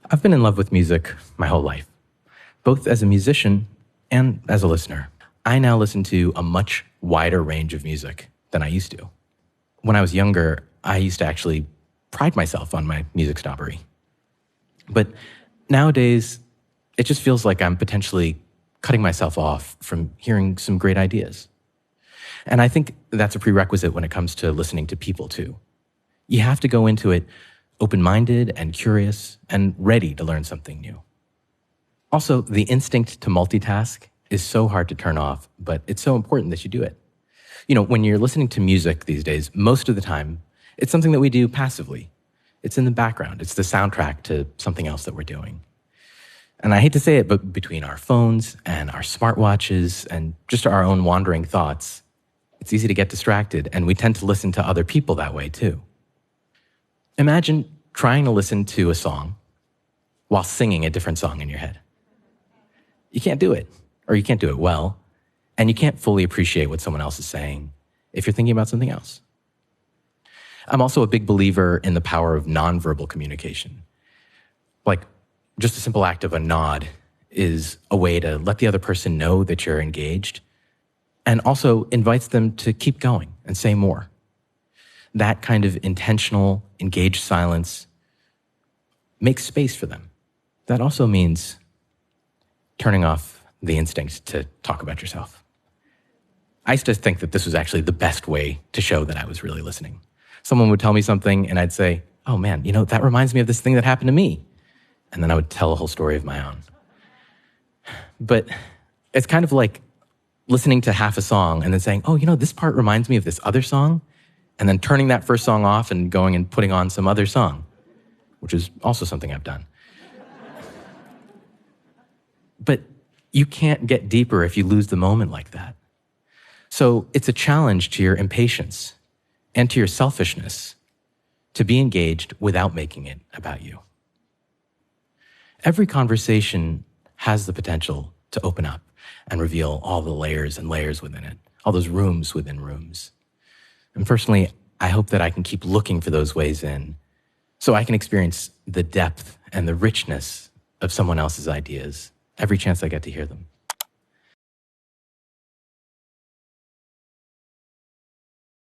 I've been in love with music my whole life, both as a musician and as a listener. I now listen to a much wider range of music than I used to. When I was younger, I used to actually pride myself on my music snobbery. But nowadays, it just feels like I'm potentially cutting myself off from hearing some great ideas. And I think that's a prerequisite when it comes to listening to people too. You have to go into it open-minded and curious and ready to learn something new. Also, the instinct to multitask is so hard to turn off, but it's so important that you do it. You know, when you're listening to music these days, most of the time, it's something that we do passively. It's in the background. It's the soundtrack to something else that we're doing. And I hate to say it, but between our phones and our smartwatches and just our own wandering thoughts, it's easy to get distracted, and we tend to listen to other people that way too. Imagine trying to listen to a song while singing a different song in your head. You can't do it, or you can't do it well, and you can't fully appreciate what someone else is saying if you're thinking about something else. I'm also a big believer in the power of nonverbal communication. Like, just a simple act of a nod is a way to let the other person know that you're engaged and also invites them to keep going and say more. That kind of intentional, engaged silence makes space for them. That also means turning off the instinct to talk about yourself. I used to think that this was actually the best way to show that I was really listening. Someone would tell me something and I'd say, oh man, that reminds me of this thing that happened to me. And then I would tell a whole story of my own. But it's kind of like listening to half a song and then saying, oh, this part reminds me of this other song, and then turning that first song off and going and putting on some other song, which is also something I've done. But you can't get deeper if you lose the moment like that. So it's a challenge to your impatience and to your selfishness to be engaged without making it about you. Every conversation has the potential to open up and reveal all the layers and layers within it, all those rooms within rooms. And personally, I hope that I can keep looking for those ways in so I can experience the depth and the richness of someone else's ideas every chance I get to hear them.